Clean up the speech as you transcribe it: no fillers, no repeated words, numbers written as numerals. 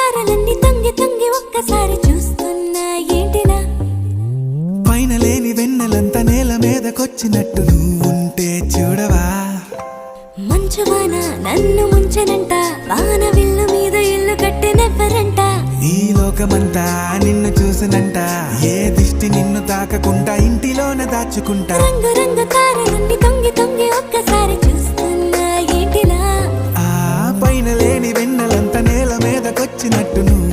తారలన్నీ తొంగి తొంగి ఒక్కసారి చూస్తున్నా ఏంటిలా పైన లేని వెన్నెలంతా నేల మీదకొచ్చినట్టు నువ్వుంటే చూడవా మంచువాన నన్ను ముంచెనంట వాన విల్లు మీద ఇల్లు కట్టినెవ్వరంట ఈ లోకమంతా నిన్ను చూసినంట ఏ దిష్టి నిన్ను తాకకుండా ఇంటిలోన దాచుకుంటా రంగు రంగు తారలన్నీ తొంగి తొంగి ఒక్కసారి చూస్తున్నా ఏంటిలా ఆ పైన లేని వెన్నెలంతా నేల మీదకొచ్చినట్టు నువ్వు